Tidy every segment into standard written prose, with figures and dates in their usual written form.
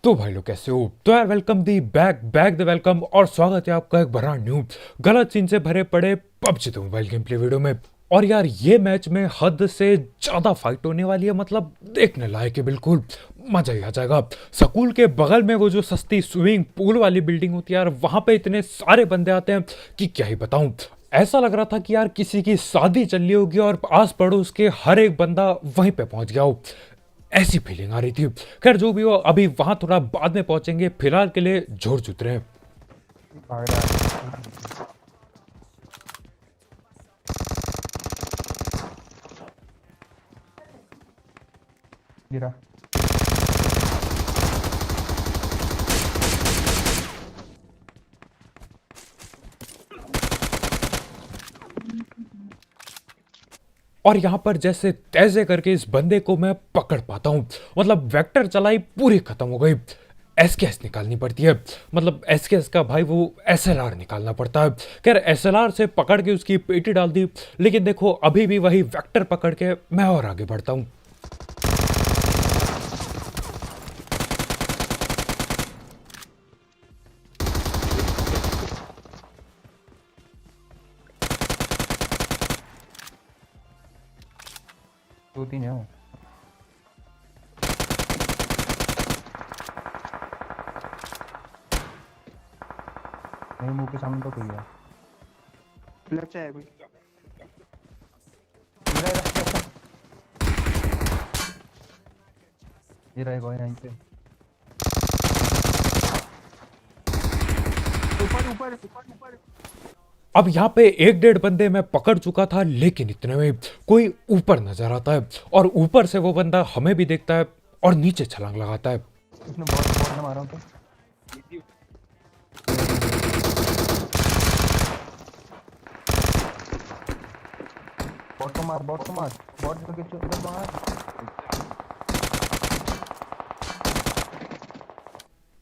तो भाई लोग कैसे हो। तो यार welcome the back back the welcome और स्वागत है आपका एक बड़ा न्यू गलत सीन से भरे पड़े पबजी तो मोबाइल गेम प्ले वीडियो में। और यार ये मैच में हद से ज्यादा फाइट होने वाली है, मतलब देखने लायक है, बिल्कुल मजा ही आ जाएगा। स्कूल के बगल में वो जो सस्ती स्विमिंग पूल वाली बिल्डिंग होती है यार, वहां पे इतने सारे बंदे आते हैं कि क्या ही बताऊं। ऐसा लग रहा था कि यार किसी की शादी चल रही होगी और आस पड़ोस के हर एक बंदा वहीं पे पहुंच गया हो, ऐसी फीलिंग आ रही थी। खैर जो भी हो, अभी वहां थोड़ा बाद में पहुंचेंगे, फिलहाल के लिए जोर जुत रहे हैं। भाग रहा है। गिरा। और यहां पर जैसे तैसे करके इस बंदे को मैं पकड़ पाता हूं, मतलब वेक्टर चलाई पूरी खत्म हो गई। एसकेएस निकालनी पड़ती है, मतलब एसकेएस का भाई वो एसएलआर निकालना पड़ता है। खैर एसएलआर से पकड़ के उसकी पेटी डाल दी, लेकिन देखो अभी भी वही वेक्टर पकड़ के मैं और आगे बढ़ता हूं। दो तीन है वो। मेरे मुंह के सामने तो कोई है। लेफ्ट है कोई। गिरा गिरा। गिरा है कोई यहीं पे। ऊपर ऊपर ऊपर ऊपर। अब यहाँ पे एक डेढ़ बंदे मैं पकड़ चुका था, लेकिन इतने में कोई ऊपर नजर आता है और ऊपर से वो बंदा हमें भी देखता है और नीचे छलांग लगाता है। इसने बहुत बहुत ने मारा तो। बॉट को मार बॉट को किस उधर मार।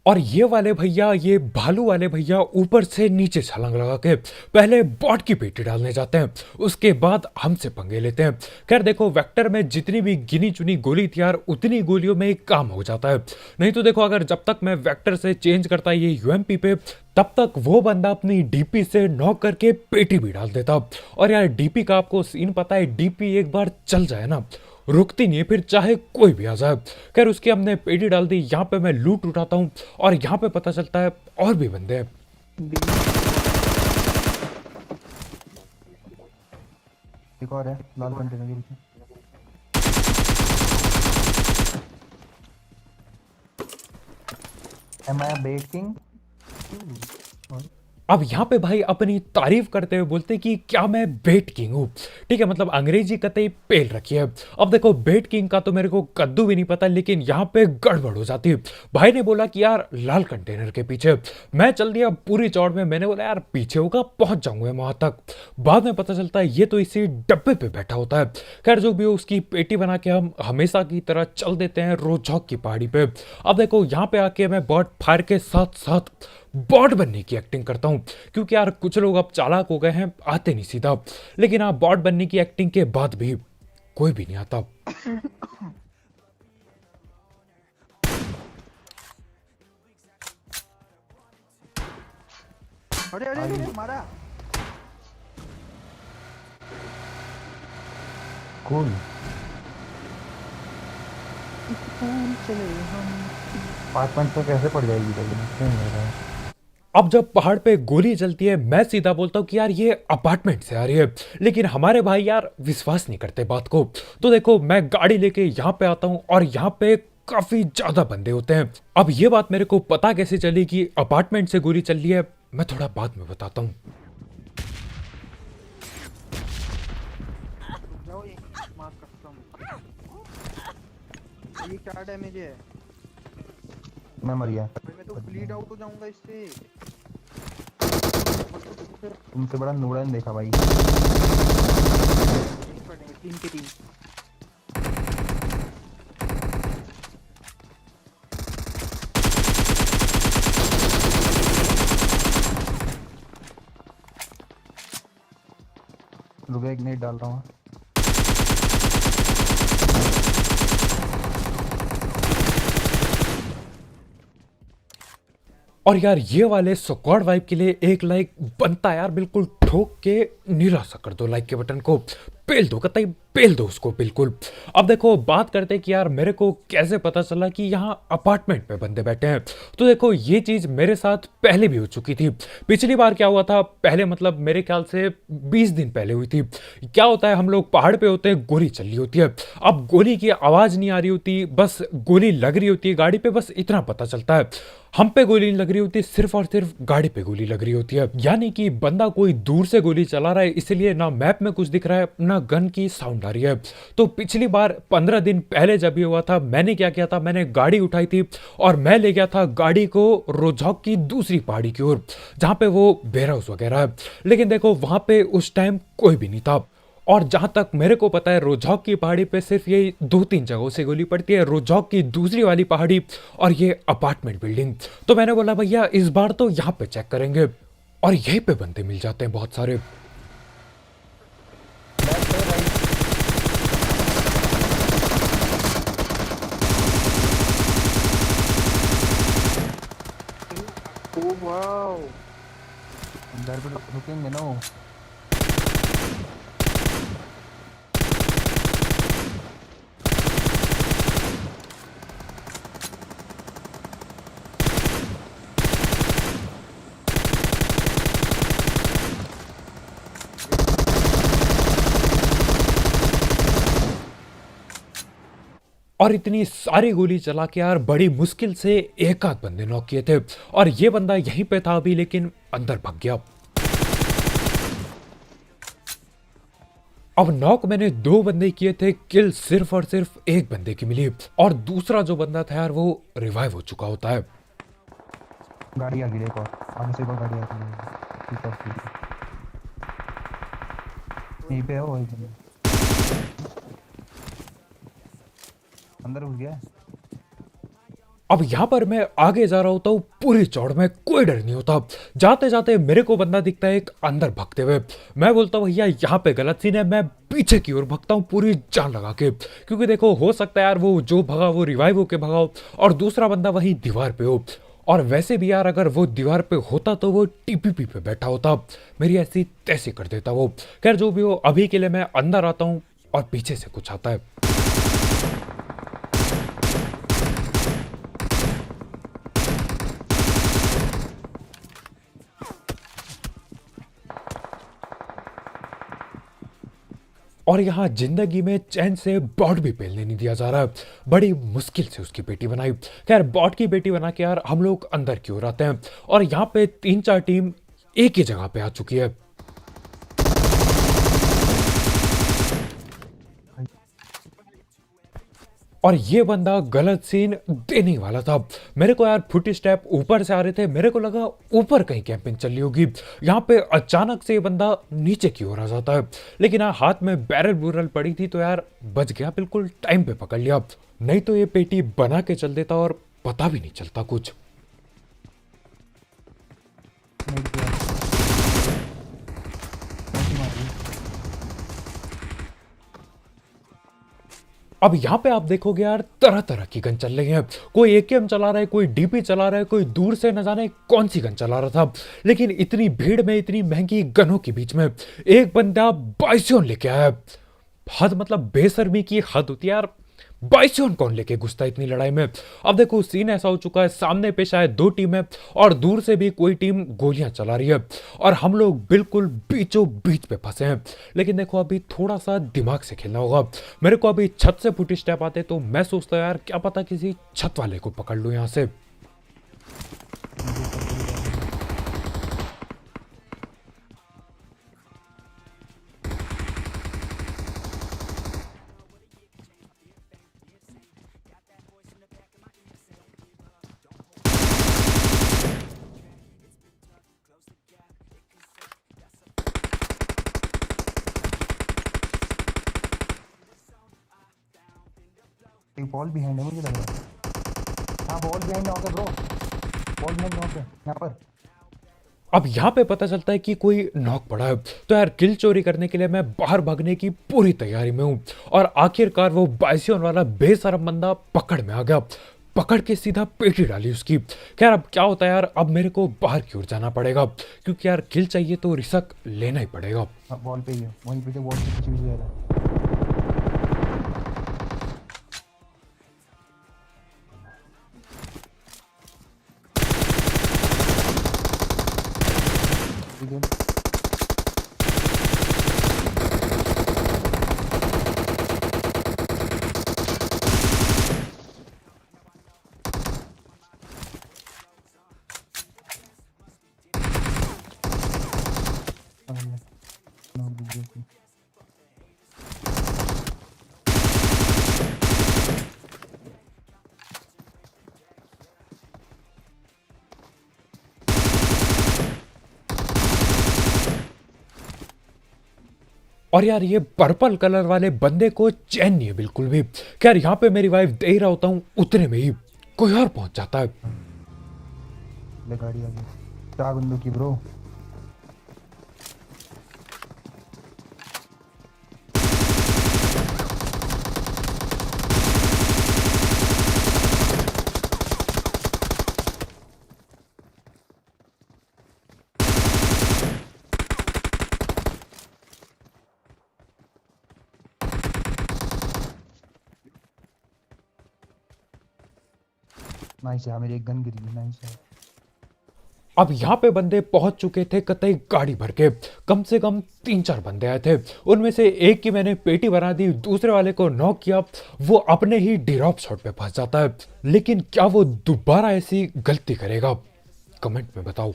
और ये वाले भैया, ये भालू वाले भैया ऊपर से नीचे छलांग लगा के पहले बॉट की पेटी डालने जाते हैं, उसके बाद हमसे पंगे लेते हैं। खैर देखो वेक्टर में जितनी भी गिनी चुनी गोली थी यार, उतनी गोलियों में एक काम हो जाता है। नहीं तो देखो अगर जब तक मैं वेक्टर से चेंज करता ये यूएमपी पे, तब तक वो बंदा अपनी डीपी से नॉक करके पेटी भी डाल देता। और यार डीपी का आपको सीन पता है, डीपी एक बार चल जाए ना रुकती नहीं है, फिर चाहे कोई भी आ जाए। खैर उसकी हमने पेटी डाल दी, यहाँ पे मैं लूट उठाता हूँ और यहाँ पे पता चलता है और भी बंदे हैं। एक और है लाल कंटेनर के पीछे। एम आई बेटिंग। अब यहाँ पे भाई अपनी तारीफ करते हुए बोलते कि क्या मैं बेट किंग हूँ। ठीक है, मतलब अंग्रेजी कतई पेल रखी है। अब देखो बेट किंग का तो मेरे को कद्दू भी नहीं पता, लेकिन यहाँ पे गड़बड़ हो जाती है। भाई ने बोला कि यार लाल कंटेनर के पीछे, मैं चल दिया पूरी चौड़ में। मैंने बोला यार पीछे होगा, पहुंच जाऊंगा वहां तक। बाद में पता चलता है ये तो इसी डब्बे पे बैठा होता है। खैर जो भी हो, उसकी पेटी बना के हम हमेशा की तरह चल देते हैं रोजौक की पहाड़ी पे। अब देखो यहाँ पे आके मैं बॉट फायर के साथ साथ बॉट बनने की एक्टिंग करता हूं, क्योंकि यार कुछ लोग अब चालाक हो गए हैं, आते नहीं सीधा। लेकिन हाँ, बॉट बनने की एक्टिंग के बाद भी कोई भी नहीं आता। अरे अरे अरे मारा। कूल। चले हम। 5 पॉइंट तो कैसे पड़ जाएगी लेकिन क्यों नहीं हो रहा है। अब जब पहाड़ पे गोली चलती है, मैं सीधा बोलता हूँ कि यार ये अपार्टमेंट से आ रही है, लेकिन हमारे भाई यार विश्वास नहीं करते बात को। तो देखो मैं गाड़ी लेके यहाँ पे आता हूँ और यहाँ पे काफी ज्यादा बंदे होते हैं। अब ये बात मेरे को पता कैसे चली कि अपार्टमेंट से गोली चल रही है, मैं थोड़ा बाद में बताता हूँ। रुक जाओ, ये मार सकता हूँ। ये क्या डैमेज है मैं मर गया। भाई, मैं तो ब्लीड आउट हो जाऊंगा इससे। तुमसे बड़ा नूड़ा नहीं देखा भाई। टीम के टीम। रुको एक नेट डाल रहा हूँ। और यार ये वाले स्क्वाड वाइब के लिए एक लाइक बनता है यार, बिल्कुल ठोक के नीला सा कर दो लाइक के बटन को, पेल दो, कतई पेल दो उसको बिल्कुल। अब देखो बात करते हैं कि यार मेरे को कैसे पता चला कि यहाँ अपार्टमेंट में बंदे बैठे हैं। तो देखो ये चीज़ मेरे साथ पहले भी हो चुकी थी। पिछली बार क्या हुआ था, पहले मतलब मेरे ख्याल से 20 दिन पहले हुई थी। क्या होता है, हम लोग पहाड़ पे होते हैं, गोली चल रही होती है। अब गोली की आवाज़ नहीं आ रही होती, बस गोली लग रही होती है गाड़ी पे, बस इतना पता चलता है। हम पे गोली नहीं लग रही होती, सिर्फ और सिर्फ गाड़ी पे गोली लग रही होती है। यानी कि बंदा कोई दूर से गोली चला रहा है, इसलिए ना मैप में कुछ दिख रहा है ना गन की साउंड आ रही है। तो पिछली बार 15 दिन पहले जब ये हुआ था, मैंने क्या किया था, मैंने गाड़ी उठाई थी और मैं ले गया था गाड़ी को रोजौक की दूसरी पहाड़ी की ओर, जहां पे वो बेर हाउस वगैरह है। लेकिन देखो वहां पे उस टाइम कोई भी नहीं था। और जहां तक मेरे को पता है, रोजौक की पहाड़ी पे सिर्फ ये 2-3 जगहों से गोली पड़ती है, रोजौक की दूसरी वाली पहाड़ी और ये अपार्टमेंट बिल्डिंग। तो मैंने बोला भैया इस बार तो यहाँ पे चेक करेंगे, और यहीं पे बंदे मिल जाते हैं बहुत सारे। ओ वाओ, इधर पे रुकेंगे ना वो। और इतनी सारी गोली चला के यार बड़ी मुश्किल से एक आध बंदे नॉक किए थे, और ये बंदा यहीं पे था अभी, लेकिन अंदर भाग गया। अब नॉक मैंने 2 बंदे किए थे, किल सिर्फ और सिर्फ एक बंदे की मिली, और दूसरा जो बंदा था यार वो रिवाइव हो चुका होता है। गाड़ी आ गई एक और, आगे से एक और गाड़ी आ गई। ठीक है ठीक है, यहीं पे है वो, वहीं पे अंदर घुस गया है। अब यहां पर मैं आगे जा रहा होता हूँ पूरी चौड़ में, कोई डर नहीं होता। जाते जाते मेरे को बंदा दिखता है एक अंदर भागते हुए। मैं बोलता हूँ भैया यहाँ पे गलत सीन है, मैं पीछे की ओर भागता हूँ पूरी जान लगा के, क्योंकि देखो हो सकता है यार वो जो भगा वो रिवाइव होके भगा हो और दूसरा बंदा वहीं दीवार पे हो। और वैसे भी यार अगर वो दीवार पे होता तो वो टीपीपी पे बैठा होता, मेरी ऐसी तैसी कर देता वो। खैर जो भी हो, अभी के लिए मैं अंदर आता हूँ और पीछे से कुछ आता है। और यहाँ जिंदगी में चैन से बॉट भी पेलने नहीं दिया जा रहा है, बड़ी मुश्किल से उसकी बेटी बनाई। खैर बॉट की बेटी बना के यार हम लोग अंदर की ओर आते हैं, और यहाँ पे 3-4 टीम एक ही जगह पे आ चुकी है। और ये बंदा गलत सीन देने वाला था। मेरे को यार फुट स्टेप ऊपर से आ रहे थे, मेरे को लगा ऊपर कहीं कैंपिंग चल रही होगी। यहाँ पे अचानक से ये बंदा नीचे की ओर आ जाता है, लेकिन यार हाथ में बैरल बुरल पड़ी थी तो यार बच गया, बिल्कुल टाइम पे पकड़ लिया, नहीं तो ये पेटी बना के चल देता और पता भी नहीं चलता कुछ। नहीं किया, नहीं मार दी। अब यहाँ पे आप देखोगे यार तरह तरह की गन चल रही है, कोई एकेएम चला रहा है, कोई डीपी चला रहा है, कोई दूर से न जाने कौन सी गन चला रहा था। लेकिन इतनी भीड़ में इतनी महंगी गनों के बीच में एक बंदा बाइसोन लेके आया। हद मतलब बेशर्मी की हद होती है यार, बाइसोन कौन लेके घुसता है इतनी लड़ाई में। अब देखो सीन ऐसा हो चुका है, सामने पे शायद 2 टीम है और दूर से भी कोई टीम गोलियां चला रही है, और हम लोग बिल्कुल बीचों बीच पे फंसे हैं। लेकिन देखो अभी थोड़ा सा दिमाग से खेलना होगा। मेरे को अभी छत से फुट स्टेप आते तो मैं सोचता यार क्या पता किसी छत वाले को पकड़ लूं यहां से। एक बॉल बिहाइंड है मुझे लग रहा है। हाँ बॉल बिहाइंड नॉक है ब्रो, बॉल बिहाइंड नॉक है यहाँ पर। अब यहाँ पे पता चलता है कि कोई नॉक पड़ा है, तो यार किल चोरी करने के लिए मैं बाहर भागने की पूरी तैयारी में हूँ, और आखिरकार वो बाइसियन वाला बेशरम बंदा पकड़ में आ गया। पकड़ के सीधा पेटी डाली उसकी। खैर अब क्या होता है यार, अब मेरे को बाहर की ओर जाना पड़ेगा क्योंकि यार किल चाहिए तो रिस्क लेना ही पड़ेगा। हाँ, वॉल पे ही है, वहीं पे वॉल के पीछे पीछे जा रहा है। ठीक है। नॉक दीजिए उसको। और यार ये पर्पल कलर वाले बंदे को चैन नहीं है बिल्कुल भी। खैर यहाँ पे मेरी वाइफ दे ही रहा होता हूँ, उतने में ही कोई और पहुंच जाता है। ले गाड़ी आ गई। 4 बंदों की ब्रो। नाइस है, मेरी एक गन गिर गई। नाइस है। अब यहाँ पे बंदे पहुंच चुके थे कतई गाड़ी भर के। कम से कम 3-4 बंदे आए थे। उनमें से एक की मैंने पेटी बना दी, दूसरे वाले को नॉक किया। वो अपने ही ड्रॉप शॉट पे फंस जाता है। लेकिन क्या वो दोबारा ऐसी गलती करेगा? कमेंट में बताओ।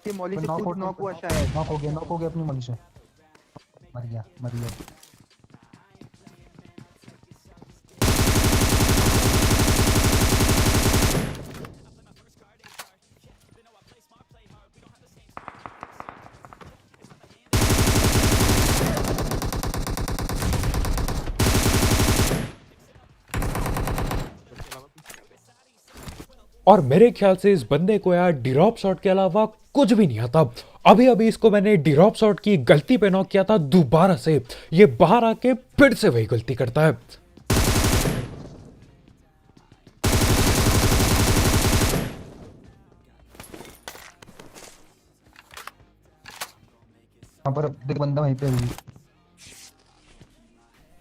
ये मौली से नॉक खुद नॉक हुआ शायद। नॉक हो गया अपनी मौली से। मर गया, मर गया। और मेरे ख्याल से इस बंदे को यार ड्रॉप शॉट के अलावा कुछ भी नहीं आता। अभी अभी इसको मैंने ड्रॉप शॉट की गलती पे नॉक किया था दोबारा से। ये बाहर आके फिर से वही गलती करता है। यहाँ पर देख, बंदा वहीं पे है।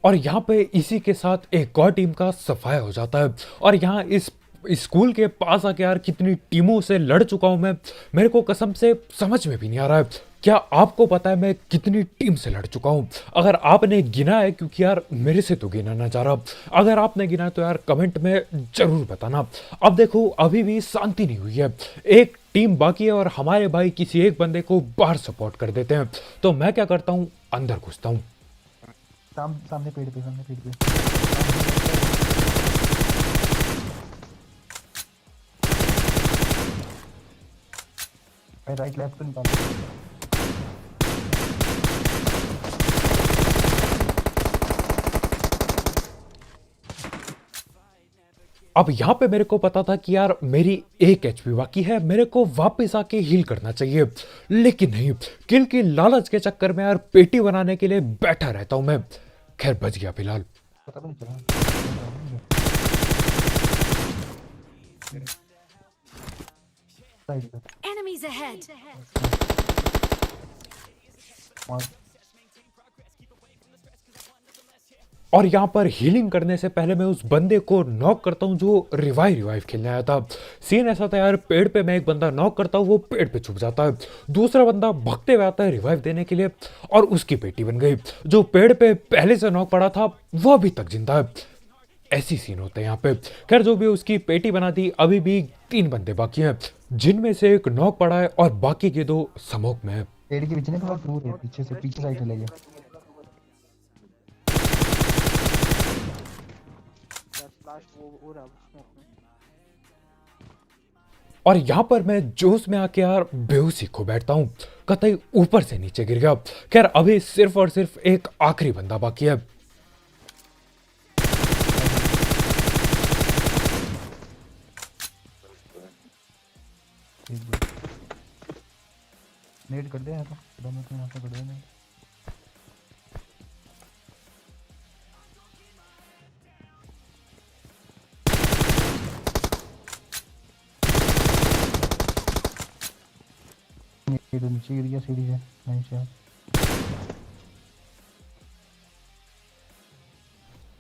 और यहाँ पे इसी के साथ एक और टीम का सफाया हो जाता है। और यहाँ इस स्कूल के पास आके यार कितनी टीमों से लड़ चुका हूं मैं, मेरे को कसम से समझ में भी नहीं आ रहा है। क्या आपको पता है मैं कितनी टीम से लड़ चुका हूं? अगर आपने गिना है, क्योंकि यार मेरे से तो गिना ना जा रहा, अगर आपने गिना है तो यार कमेंट में जरूर बताना। अब देखो अभी भी शांति नहीं हुई है, एक टीम बाकी है और हमारे भाई किसी एक बंदे को बाहर सपोर्ट कर देते हैं। तो मैं क्या करता हूँ, अंदर घुसता हूँ। सामने पेड़ पे, सामने पेड़ पे। मैं राइट लेफ्ट पे निकाल। अब यहाँ पे मेरे को पता था कि यार मेरी 1 एचपी बाकी है, मेरे को वापस आके हील करना चाहिए। लेकिन नहीं, किल की लालच के चक्कर में यार पेटी बनाने के लिए बैठा रहता हूं मैं। खैर बच गया फिलहाल। पता भी नहीं चला। साइड पे। Enemies ahead! और और यहाँ पर हीलिंग करने से पहले मैं उस बंदे को नॉक करता हूँ जो रिवाइव खेलने आया था। सीन ऐसा था यार, पेड़ पे मैं एक बंदा नॉक करता हूँ, वो पेड़ पे छुप जाता है। दूसरा बंदा भगते हुए आता है रिवाइव देने के लिए और उसकी पेटी बन गई। जो पेड़ पे पहले से नॉक पड़ा था वो अभी तक जिंदा है। ऐसी सीन होते हैं यहाँ पे। खैर जो भी उसकी पेटी बना दी, अभी भी 3 बंदे बाकी हैं, जिनमें से एक नॉक पड़ा है और बाकी के 2 स्मोक में है। पेड़ के पीछे नहीं, थोड़ा दूर है, पीछे से, पीछे साइड चले गए। लास्ट वो हो रहा स्मोक में। और यहाँ पर मैं जोश में आके यार बेहोशी खो बैठता हूँ, कतई ऊपर से नीचे गिर गया। खैर अभी सिर्फ और सिर्फ एक आखिरी बंदा बाकी है। नेट कर दे यहाँ तो, दोनों को यहाँ पे कर दे नेट। ये तो नीचे गिर गया सीढ़ी से। नाइस यार।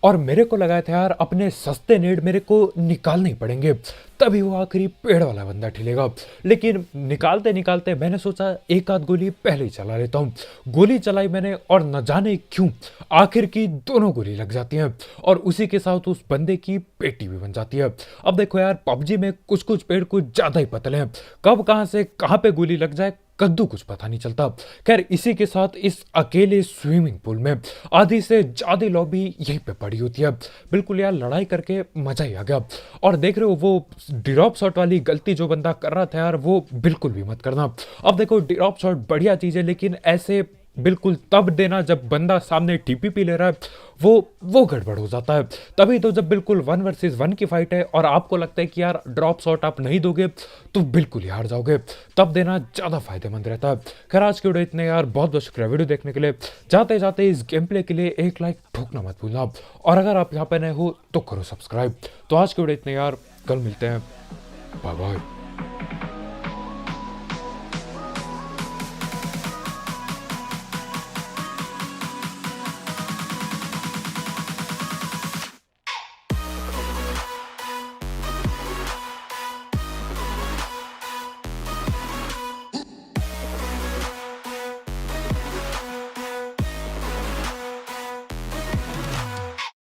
और मेरे को लगा था यार अपने सस्ते नेड मेरे को निकालने ही पड़ेंगे, तभी वो आखिरी पेड़ वाला बंदा ठिलेगा। लेकिन निकालते निकालते मैंने सोचा एक आध गोली पहले ही चला लेता हूँ। गोली चलाई मैंने और न जाने क्यों आखिर की दोनों गोली लग जाती हैं और उसी के साथ उस बंदे की पेटी भी बन जाती है। अब देखो यार पबजी में कुछ कुछ पेड़ कुछ ज़्यादा ही पतले हैं, कब कहाँ से कहाँ पे गोली लग जाए कद्दू कुछ पता नहीं चलता। खैर इसी के साथ इस अकेले स्विमिंग पूल में आधी से ज्यादा लॉबी यहीं पे पड़ी होती है। बिल्कुल यार लड़ाई करके मजा ही आ गया। और देख रहे हो वो ड्रॉप शॉट वाली गलती जो बंदा कर रहा था यार वो बिल्कुल भी मत करना। अब देखो ड्रॉप शॉट बढ़िया चीज है लेकिन ऐसे बिल्कुल तब देना जब बंदा सामने टीपीपी ले रहा है, वो गड़बड़ हो जाता है। तभी तो जब बिल्कुल 1 वर्सेस 1 की फाइट है और आपको लगता है कि यार ड्रॉप शॉट आप नहीं दोगे तो बिल्कुल ही हार जाओगे, तब देना ज़्यादा फायदेमंद रहता है। खैर आज के वीडियो इतने यार, बहुत बहुत शुक्रिया वीडियो देखने के लिए। जाते जाते इस गेम प्ले के लिए एक लाइक ठोकना मत भूलना और अगर आप यहाँ पे नए हो तो करो सब्सक्राइब। तो आज के वीडियो इतने यार, कल मिलते हैं, बाय बाय।